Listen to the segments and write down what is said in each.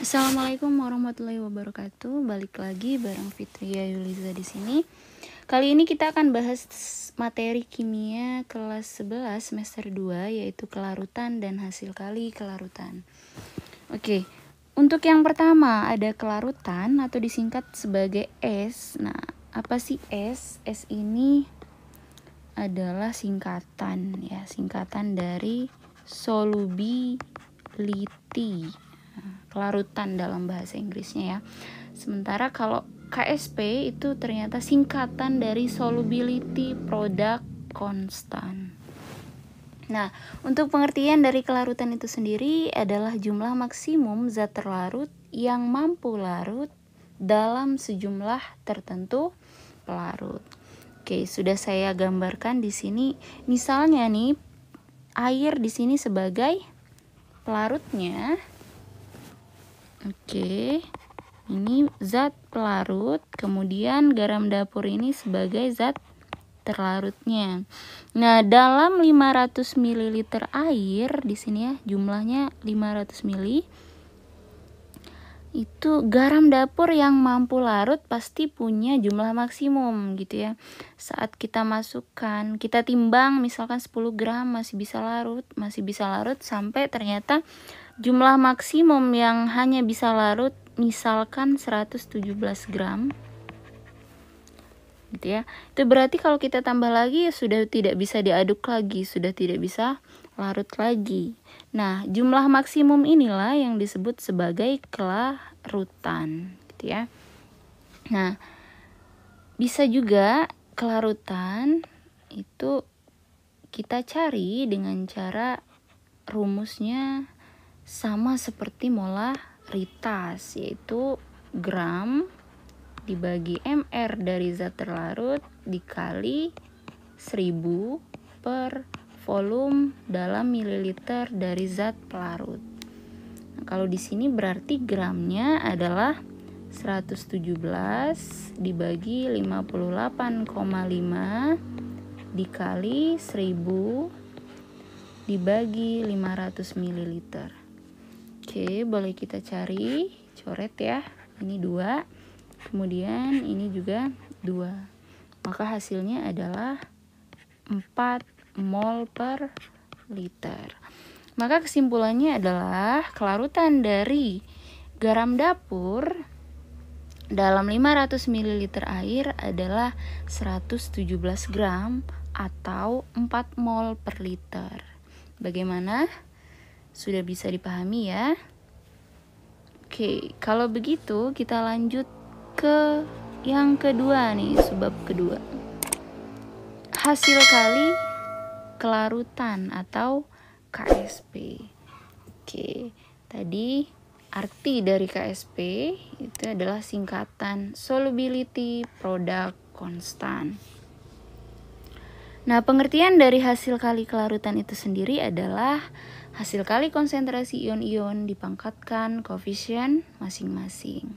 Assalamualaikum warahmatullahi wabarakatuh. Balik lagi bareng Fitria Yuliza di sini. Kali ini kita akan bahas materi kimia kelas 11 semester 2 yaitu kelarutan dan hasil kali kelarutan. Oke. Untuk yang pertama ada kelarutan atau disingkat sebagai S. Nah, apa sih S? S ini adalah singkatan ya, singkatan dari solubility. Kelarutan dalam bahasa Inggrisnya ya. Sementara kalau KSP itu ternyata singkatan dari solubility product constant. Nah, untuk pengertian dari kelarutan itu sendiri adalah jumlah maksimum zat terlarut yang mampu larut dalam sejumlah tertentu pelarut. Oke, sudah saya gambarkan di sini. Misalnya nih, air di sini sebagai pelarutnya. Oke, ini zat pelarut, kemudian garam dapur ini sebagai zat terlarutnya. Nah, dalam 500 ml air di sini ya, jumlahnya 500 ml. Itu garam dapur yang mampu larut pasti punya jumlah maksimum gitu ya. Saat kita masukkan, kita timbang misalkan 10 gram masih bisa larut sampai ternyata jumlah maksimum yang hanya bisa larut misalkan 117 gram gitu ya. Itu berarti kalau kita tambah lagi sudah tidak bisa diaduk lagi, sudah tidak bisa larut lagi. Nah, jumlah maksimum inilah yang disebut sebagai kelarutan gitu ya. Nah, bisa juga kelarutan itu kita cari dengan cara rumusnya sama seperti molaritas, yaitu gram dibagi mr dari zat terlarut dikali 1000 per volume dalam mililiter dari zat pelarut. Nah, kalau di sini berarti gramnya adalah 117 dibagi 58,5 dikali 1000 dibagi 500 ml. Oke, boleh kita cari, coret ya. Ini 2, kemudian ini juga 2. Maka hasilnya adalah 4 mol per liter. Maka kesimpulannya adalah kelarutan dari garam dapur dalam 500 ml air adalah 117 gram atau 4 mol per liter. Bagaimana? Sudah bisa dipahami ya? Oke, kalau begitu kita lanjut ke yang kedua nih, sebab kedua. Hasil kali kelarutan atau KSP. Oke, tadi arti dari KSP itu adalah singkatan solubility product constant. Nah, pengertian dari hasil kali kelarutan itu sendiri adalah hasil kali konsentrasi ion-ion dipangkatkan koefisien masing-masing.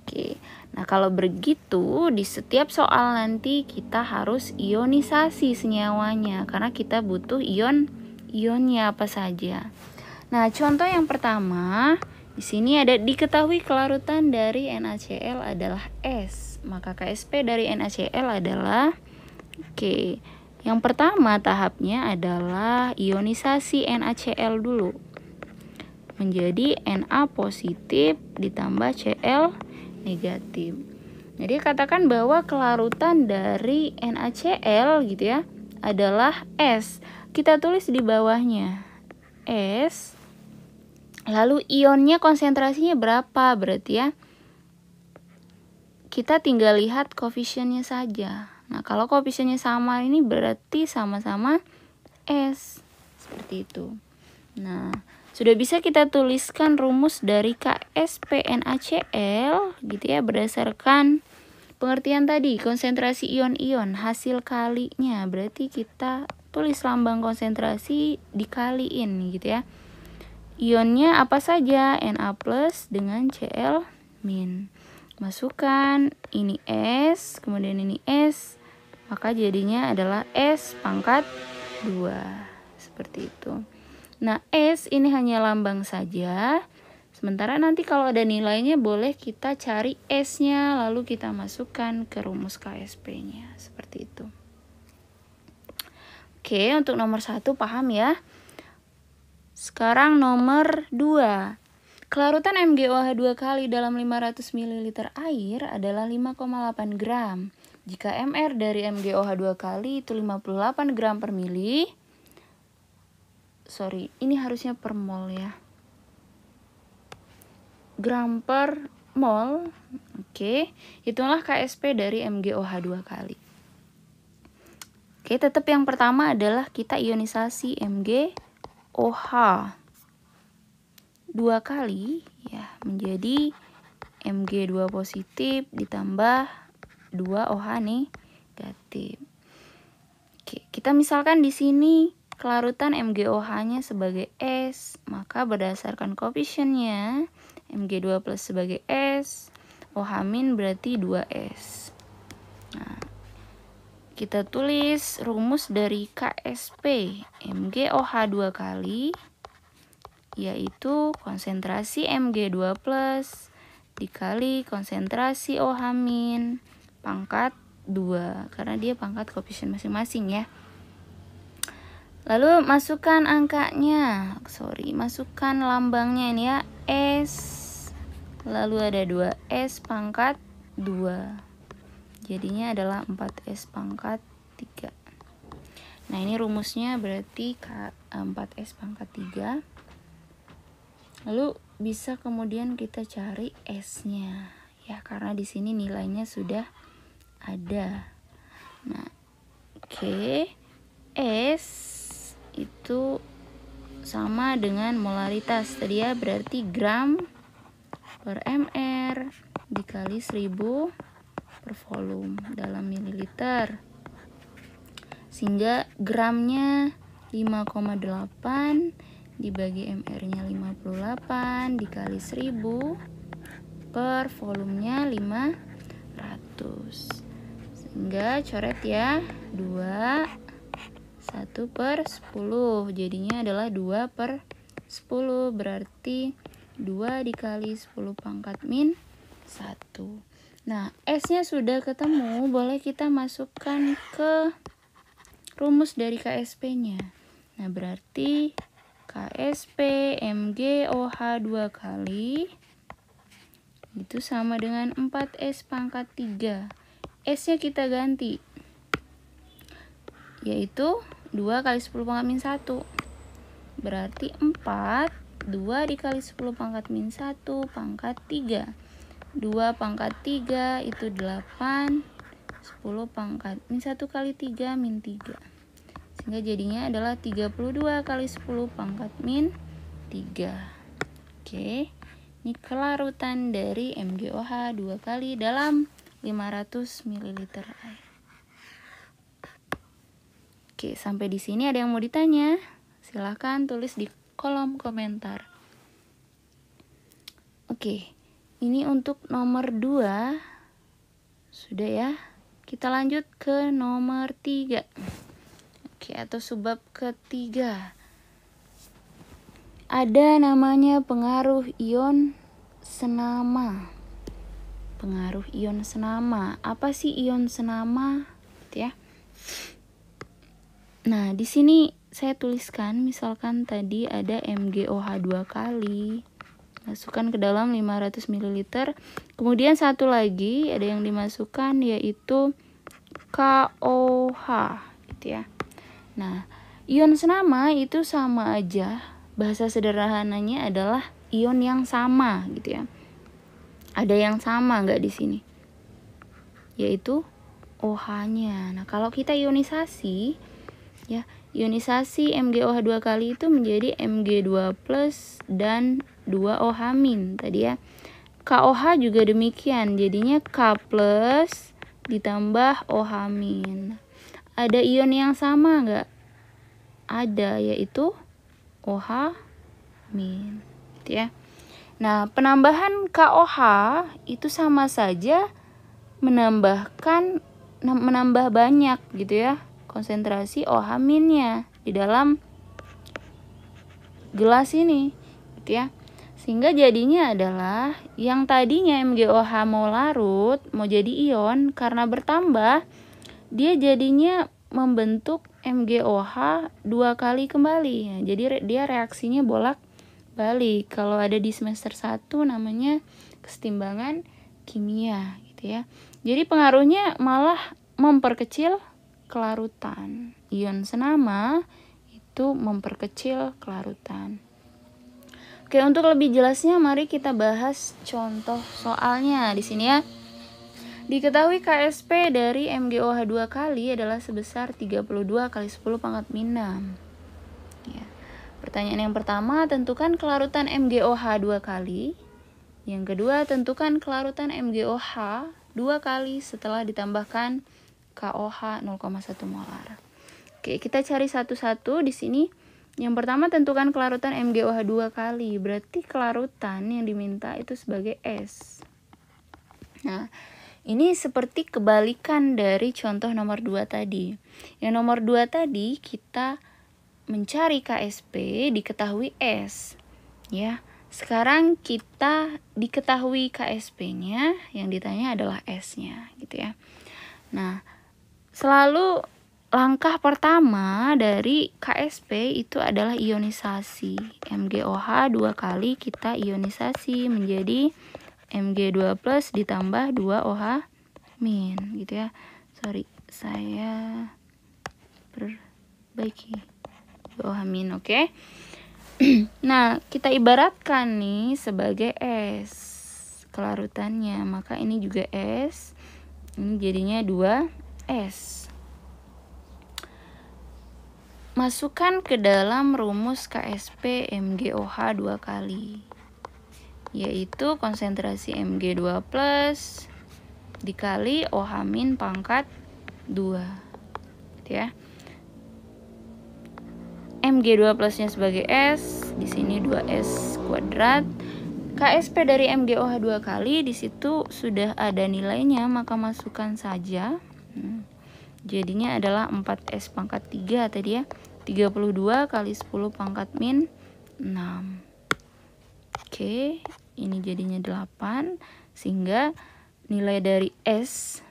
Oke, nah kalau begitu di setiap soal nanti kita harus ionisasi senyawanya karena kita butuh ionnya apa saja. Nah, contoh yang pertama di sini ada diketahui kelarutan dari NaCl adalah S, maka KSP dari NaCl adalah yang pertama tahapnya adalah ionisasi NaCl dulu menjadi Na positif ditambah Cl negatif. Jadi katakan bahwa kelarutan dari NaCl gitu ya adalah S. Kita tulis di bawahnya S. Lalu ionnya konsentrasinya berapa berarti ya? Kita tinggal lihat koefisiennya saja. Nah, kalau koefisiennya sama ini berarti sama-sama S. Seperti itu. Nah, sudah bisa kita tuliskan rumus dari KSP NaCl gitu ya berdasarkan pengertian tadi, konsentrasi ion-ion, hasil kalinya. Berarti kita tulis lambang konsentrasi dikaliin gitu ya. Ionnya apa saja? Na plus dengan Cl min. Masukkan ini S, kemudian ini S, maka jadinya adalah S pangkat 2. Seperti itu. Nah, S ini hanya lambang saja. Sementara nanti kalau ada nilainya boleh kita cari S-nya lalu kita masukkan ke rumus KSP-nya. Seperti itu. Oke, untuk nomor 1 paham ya. Sekarang nomor 2. Kelarutan MgOH 2 kali dalam 500 ml air adalah 5,8 gram. Jika MR dari MgOH 2 kali itu 58 gram per mili. Sorry, ini harusnya per mol ya. Gram per mol. Oke, hitunglah KSP dari MgOH 2 kali. Oke, tetap yang pertama adalah kita ionisasi MgOH 2 kali ya menjadi Mg2 positif ditambah 2 OH negatif. Oke, kita misalkan di sini kelarutan MgOH-nya sebagai S, maka berdasarkan koefisiennya Mg2 plus sebagai S, OH min berarti 2S. Nah, kita tulis rumus dari KSP MgOH 2 kali, yaitu konsentrasi Mg2 plus dikali konsentrasi OH min pangkat 2, karena dia pangkat koefisien masing-masing ya. Lalu masukkan angkanya, masukkan lambangnya ini ya, S, lalu ada 2S pangkat 2. Jadinya adalah 4S pangkat 3. Nah, ini rumusnya berarti 4S pangkat 3. Lalu bisa kemudian kita cari S-nya ya, karena di sini nilainya sudah ada. Nah, oke. S itu sama dengan molaritas tadi ya, berarti gram per mr dikali 1000 per volume dalam mililiter, sehingga gramnya 5,8 dibagi mr-nya 58 dikali 1000 per volumenya 500, sehingga coret ya 2 1 per 10, jadinya adalah 2 per 10, berarti 2 dikali 10 pangkat min 1. Nah, S-nya sudah ketemu, boleh kita masukkan ke rumus dari KSP-nya. Nah, berarti KSP MgOH 2 kali itu sama dengan 4S pangkat 3. S-nya kita ganti, yaitu 2 kali 10 pangkat min 1. Berarti 4, 2 dikali 10 pangkat min 1 pangkat 3. 2 pangkat 3 itu 8, 10 pangkat min 1 kali 3 min 3. Sehingga jadinya adalah 32 kali 10 pangkat min 3. Oke, ini kelarutan dari MgOH 2 kali dalam 500 ml air. Oke, sampai di sini ada yang mau ditanya? Silahkan tulis di kolom komentar. Oke, ini untuk nomor 2. Sudah ya. Kita lanjut ke nomor 3. Oke, atau subbab ketiga. Ada namanya pengaruh ion senama. Pengaruh ion senama. Apa sih ion senama? Gitu ya. Nah, di sini saya tuliskan misalkan tadi ada MgOH 2 kali. Masukkan ke dalam 500 ml. Kemudian satu lagi ada yang dimasukkan yaitu KOH gitu ya. Nah, ion senama itu sama aja. Bahasa sederhananya adalah ion yang sama gitu ya. Ada yang sama nggak di sini? Yaitu OH-nya. Nah, kalau kita ionisasi ya, ionisasi MgOH 2 kali itu menjadi Mg2 plus dan 2 OH min tadi ya. KOH juga demikian, jadinya K plus ditambah OH min. Ada ion yang sama nggak? Ada, yaitu OH min gitu ya. Nah, penambahan KOH itu sama saja menambah banyak gitu ya konsentrasi OH minnya di dalam gelas ini gitu ya. Sehingga jadinya adalah yang tadinya MgOH mau larut, mau jadi ion, karena bertambah, dia jadinya membentuk MgOH 2 kali kembali. Ya, jadi dia reaksinya bolak-balik. Kalau ada di semester 1 namanya kesetimbangan kimia gitu ya. Jadi pengaruhnya malah memperkecil kelarutan. Ion senama itu memperkecil kelarutan. Oke, untuk lebih jelasnya mari kita bahas contoh soalnya di sini ya. Diketahui KSP dari MgOH 2 kali adalah sebesar 32 kali 10 pangkat min 6. Ya. Pertanyaan yang pertama, tentukan kelarutan MgOH 2 kali. Yang kedua, tentukan kelarutan MgOH 2 kali setelah ditambahkan KOH 0,1 molar. Oke, kita cari satu-satu di sini. Yang pertama, tentukan kelarutan MgOH 2 kali. Berarti kelarutan yang diminta itu sebagai S. Nah, ini seperti kebalikan dari contoh nomor 2 tadi. Yang nomor 2 tadi kita mencari KSP diketahui S. Ya. Sekarang kita diketahui KSP-nya, yang ditanya adalah S-nya gitu ya. Nah, selalu langkah pertama dari KSP itu adalah ionisasi. MgOH 2 kali kita ionisasi menjadi Mg2 plus ditambah 2OH min gitu ya. Sorry, saya perbaiki 2OH min, oke. Nah, kita ibaratkan nih sebagai S kelarutannya, maka ini juga S. Ini jadinya 2S. Masukkan ke dalam rumus KSP MgOH 2 kali, yaitu konsentrasi Mg2 plus dikali OH min pangkat 2 gitu ya. Mg2 plusnya sebagai S, di sini 2S kuadrat. KSP dari MgOH 2 kali, di situ sudah ada nilainya, maka masukkan saja. Jadinya adalah 4S pangkat 3 tadi ya. 32 kali 10 pangkat min 6. Oke, ini jadinya 8, sehingga nilai dari S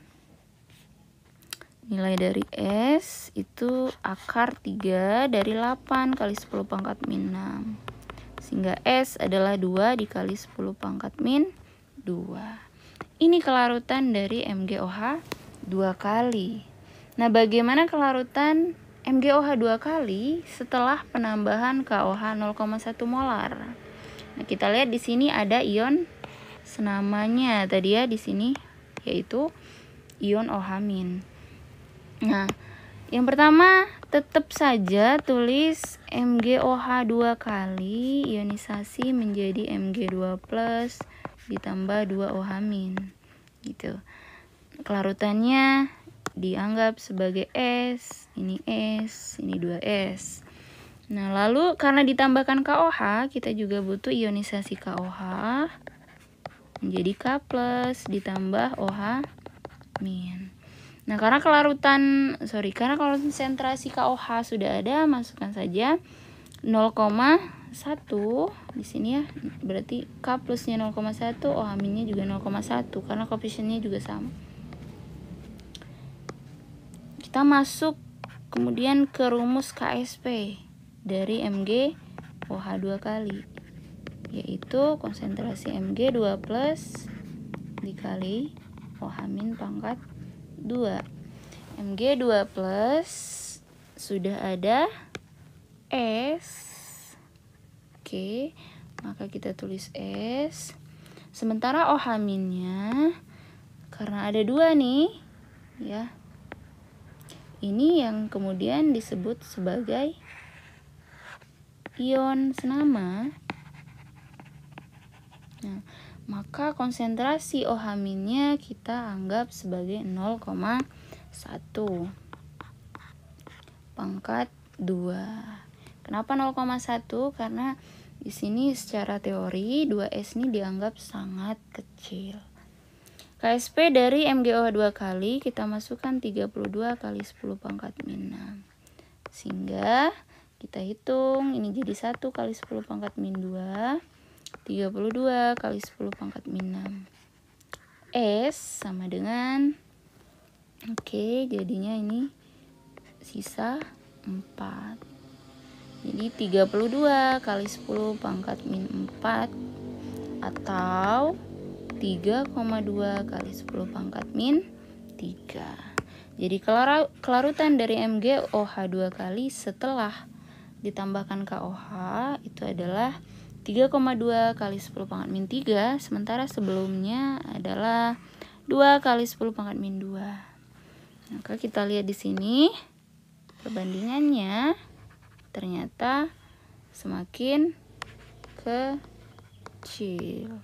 itu akar 3 dari 8 kali 10 pangkat min 6. Sehingga S adalah 2 dikali 10 pangkat min 2. Ini kelarutan dari MgOH 2 kali. Nah, bagaimana kelarutan MgOH 2 kali setelah penambahan KOH 0,1 molar? Nah, kita lihat di sini ada ion senamanya tadi ya di sini, yaitu ion OH min. Nah, yang pertama tetap saja tulis MgOH 2 kali ionisasi menjadi Mg2 plus ditambah 2OH min gitu. Kelarutannya dianggap sebagai S, ini 2S. Nah, lalu karena ditambahkan KOH, kita juga butuh ionisasi KOH menjadi K plus ditambah OH min. Nah, karena konsentrasi KOH sudah ada, masukkan saja 0,1 di sini ya. Berarti K plusnya 0,1, OH minnya juga 0,1 karena koefisiennya juga sama. Kita masuk kemudian ke rumus KSP dari MgOH 2 kali, yaitu konsentrasi Mg2 plus dikali OH min pangkat 2. Mg2 plus sudah ada S. Oke, maka kita tulis S. Sementara OH minnya karena ada 2 nih ya, ini yang kemudian disebut sebagai ion senama. Nah, maka konsentrasi OH minnya kita anggap sebagai 0,1 pangkat 2. Kenapa 0,1? Karena di sini secara teori 2S ini dianggap sangat kecil. KSP dari MgOH 2 kali kita masukkan 32 kali 10 pangkat min 6. Sehingga kita hitung ini jadi 1 kali 10 pangkat min 2 32 kali 10 pangkat min 6. S sama dengan, oke, jadinya ini sisa 4. Jadi 32 kali 10 pangkat min 4 atau 3,2 kali 10 pangkat min 3. Jadi kelarutan dari MgOH 2 kali setelah ditambahkan KOH itu adalah 3,2 kali 10 pangkat min 3, sementara sebelumnya adalah 2 kali 10 pangkat min 2. Maka kita lihat di sini perbandingannya ternyata semakin kecil.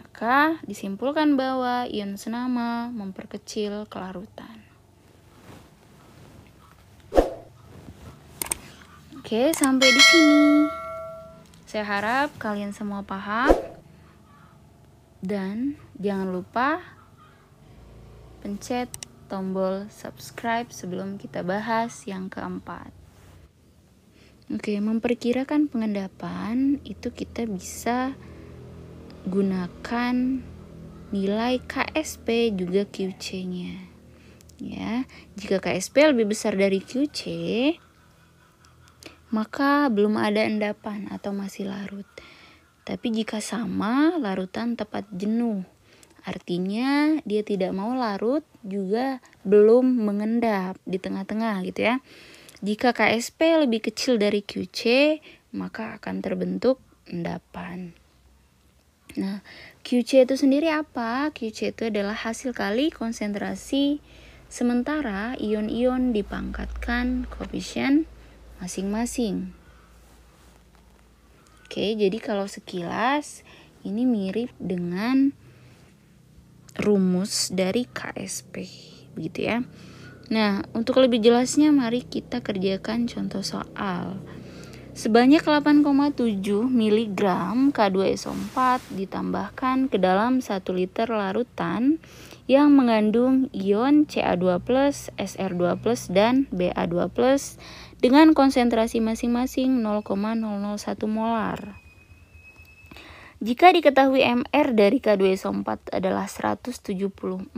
Maka disimpulkan bahwa ion senama memperkecil kelarutan. Oke, sampai di sini. Saya harap kalian semua paham. Dan jangan lupa pencet tombol subscribe sebelum kita bahas yang keempat. Oke, memperkirakan pengendapan itu kita bisa gunakan nilai KSP juga QC-nya. Ya, jika KSP lebih besar dari QC, maka belum ada endapan atau masih larut. Tapi jika sama, larutan tepat jenuh. Artinya dia tidak mau larut juga belum mengendap di tengah-tengah gitu ya. Jika KSP lebih kecil dari QC, maka akan terbentuk endapan. Nah, QC itu sendiri apa? QC itu adalah hasil kali konsentrasi sementara ion-ion dipangkatkan koefisien masing-masing. Oke, jadi kalau sekilas ini mirip dengan rumus dari KSP, begitu ya. Nah, untuk lebih jelasnya mari kita kerjakan contoh soal. Sebanyak 8,7 mg K2SO4 ditambahkan ke dalam 1 liter larutan yang mengandung ion Ca2+, Sr2+, dan Ba2+, dengan konsentrasi masing-masing 0,001 molar. Jika diketahui Mr dari K2SO4 adalah 174,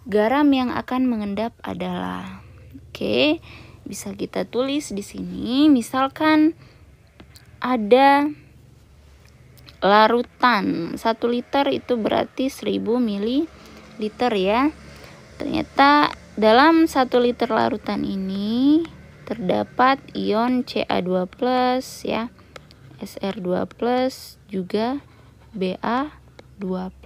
garam yang akan mengendap adalah, oke, bisa kita tulis di sini. Misalkan ada larutan 1 liter itu berarti 1000 ml ya. Ternyata dalam 1 liter larutan ini terdapat ion Ca2+ ya, Sr2+, juga Ba2+.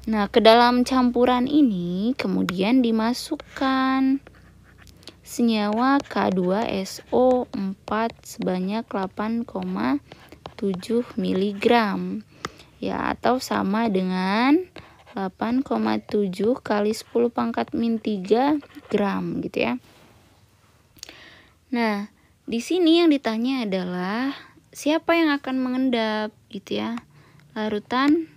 Nah, ke dalam campuran ini kemudian dimasukkan senyawa K2SO4 sebanyak 8,7 mg ya, atau sama dengan 8,7 kali 10 pangkat min 3 gram gitu ya. Nah, di sini yang ditanya adalah siapa yang akan mengendap gitu ya. Larutan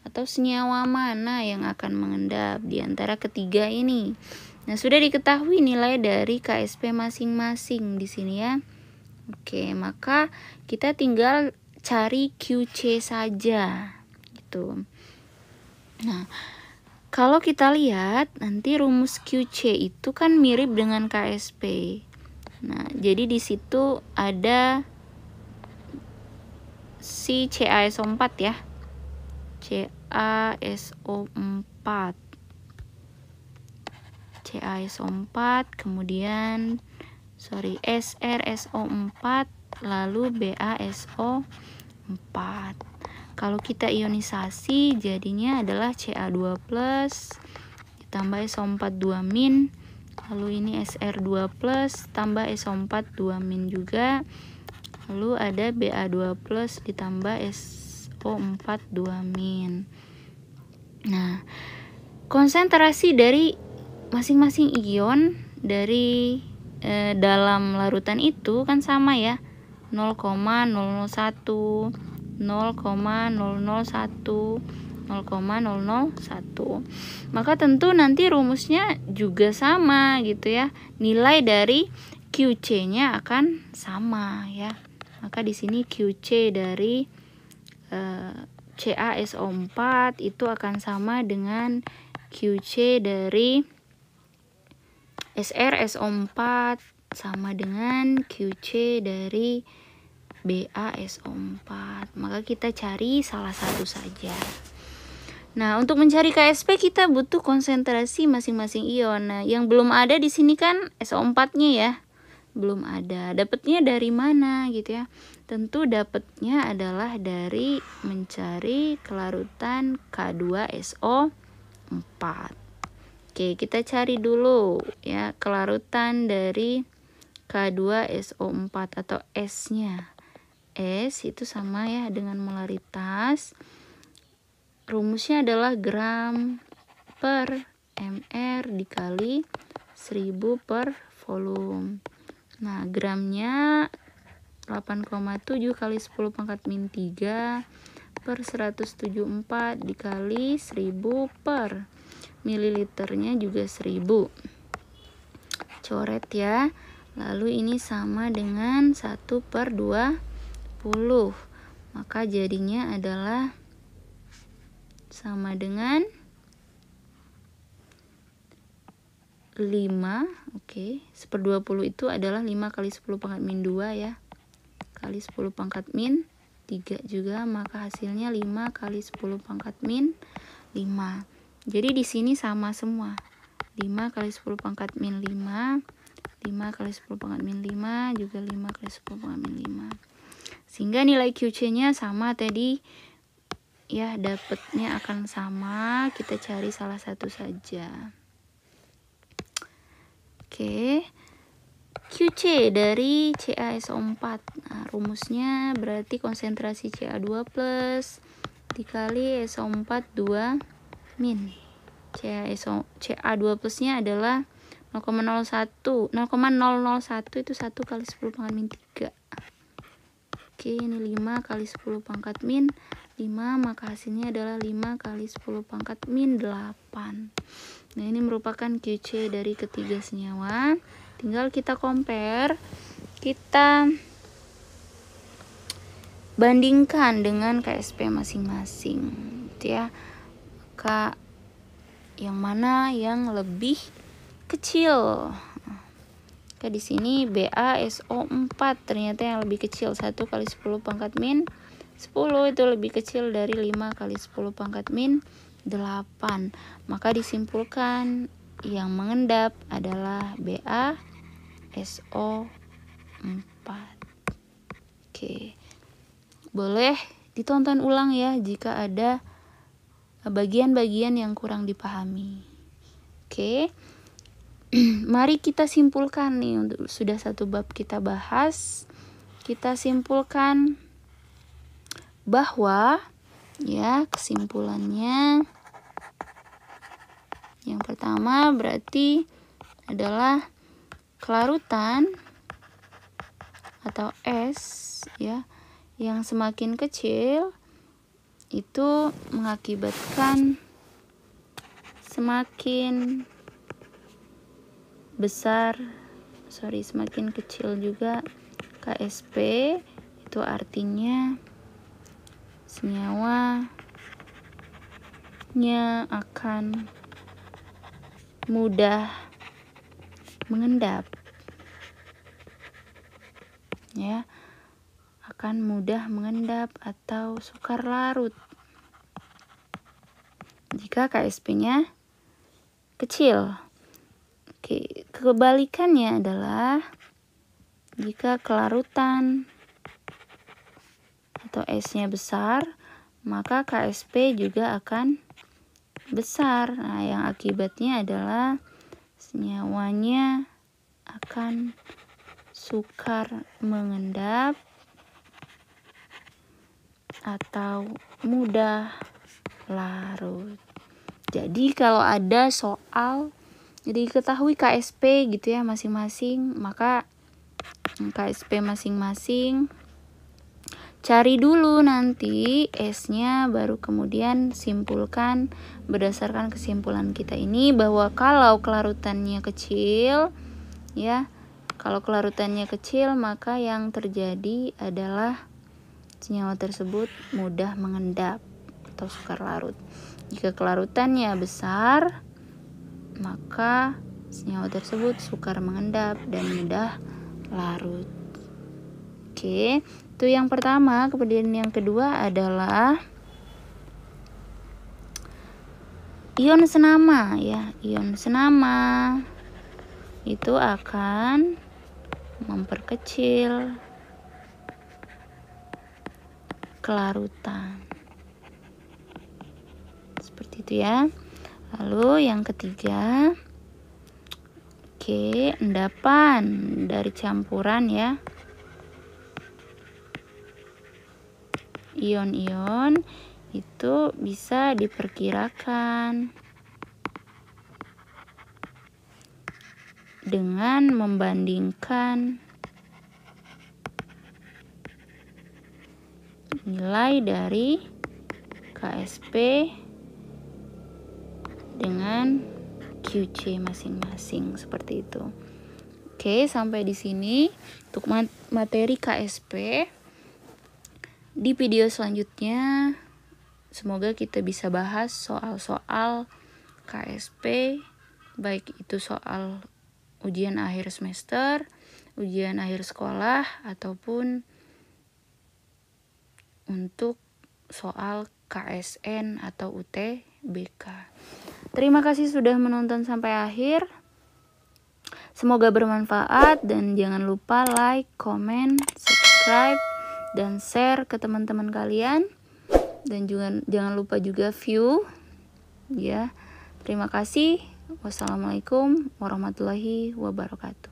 atau senyawa mana yang akan mengendap di antara ketiga ini. Nah, sudah diketahui nilai dari KSP masing-masing di sini ya. Oke, maka kita tinggal cari QC saja gitu. Nah, kalau kita lihat nanti rumus QC itu kan mirip dengan KSP. Nah, jadi di situ ada si CaSO4 ya. CaSO4, kemudian SrSO4, lalu BaSO4. Kalau kita ionisasi jadinya adalah Ca2+ ditambah SO4 2-, lalu ini Sr2+ tambah SO4 2- juga, lalu ada Ba2+ ditambah SO4 2-. Nah, konsentrasi dari masing-masing ion dari dalam larutan itu kan sama ya, 0,001, 0,001, 0,001. Maka tentu nanti rumusnya juga sama gitu ya. Nilai dari QC-nya akan sama ya. Maka di sini QC dari CaSO4 itu akan sama dengan QC dari SrSO4 sama dengan QC dari BaSO4. Maka kita cari salah satu saja. Nah, untuk mencari KsP kita butuh konsentrasi masing-masing ion. Nah, yang belum ada di sini kan SO4-nya ya. Belum ada. Dapatnya dari mana gitu ya? Tentu dapatnya adalah dari mencari kelarutan K2SO4. Oke, kita cari dulu ya kelarutan dari K2SO4 atau S-nya. S itu sama ya dengan molaritas. Rumusnya adalah gram per mr dikali 1000 per volume. Nah, gramnya 8,7 kali 10 pangkat min 3 per 174 dikali 1000 per mililiternya juga 1000. Coret ya. Lalu ini sama dengan 1 per 20. Maka jadinya adalah sama dengan 5. Oke, 1/20 itu adalah 5 kali 10 pangkat min 2 ya. Kali 10 pangkat min 3 juga, maka hasilnya 5 kali 10 pangkat min 5. Jadi di sini sama semua. 5 kali 10 pangkat min 5, 5 kali 10 pangkat min 5, juga 5 kali 10 pangkat min 5. Sehingga nilai QC-nya sama tadi ya, dapatnya akan sama. Kita cari salah satu saja. Oke. QC dari CaSO4. Nah, rumusnya berarti konsentrasi Ca2+ dikali SO4 2 min. Ca2+ nya adalah 0,01 itu 1 kali 10 pangkat min 3. Oke, ini 5 kali 10 pangkat min 5, maka hasilnya adalah 5 kali 10 pangkat min 8. Nah, ini merupakan QC dari ketiga senyawa. Tinggal kita compare, kita bandingkan dengan KsP masing-masing, gitu ya. Maka yang mana yang lebih kecil? Oke, di sini BaSO4 ternyata yang lebih kecil, 1 kali 10 pangkat min 10 itu lebih kecil dari 5 kali 10 pangkat min 8. Maka disimpulkan yang mengendap adalah BaSO4. Oke. Boleh ditonton ulang ya jika ada bagian-bagian yang kurang dipahami. Oke. Mari kita simpulkan nih, untuk sudah satu bab kita bahas. Kita simpulkan bahwa ya, kesimpulannya yang pertama berarti adalah kelarutan atau S ya yang semakin kecil itu mengakibatkan semakin kecil juga KsP. Itu artinya senyawanya akan mudah mengendap ya, akan mudah mengendap atau sukar larut jika KsP-nya kecil. Oke, kebalikannya adalah jika kelarutan atau S-nya besar, maka KsP juga akan besar. Nah, yang akibatnya adalah senyawanya akan sukar mengendap atau mudah larut. Jadi kalau ada soal jadi ketahui KsP gitu ya masing-masing, maka KsP masing-masing cari dulu nanti S-nya, baru kemudian simpulkan berdasarkan kesimpulan kita ini bahwa kalau kelarutannya kecil ya, Kalau kelarutannya kecil, maka yang terjadi adalah senyawa tersebut mudah mengendap atau sukar larut. Jika kelarutannya besar, maka senyawa tersebut sukar mengendap dan mudah larut. Oke, itu yang pertama. Kemudian yang kedua adalah ion senama ya. Ion senama itu akan memperkecil kelarutan. Seperti itu ya. Lalu yang ketiga, oke, endapan dari campuran ya. Ion-ion itu bisa diperkirakan dengan membandingkan nilai dari KSP dengan QC masing-masing, seperti itu. Oke, sampai di sini untuk materi KSP. Di video selanjutnya semoga kita bisa bahas soal-soal KSP, baik itu soal ujian akhir semester, ujian akhir sekolah, ataupun untuk soal KSN atau UTBK. Terima kasih sudah menonton sampai akhir. Semoga bermanfaat dan jangan lupa like, comment, subscribe, dan share ke teman-teman kalian. Dan juga jangan lupa juga view ya. Terima kasih. Wassalamualaikum warahmatullahi wabarakatuh.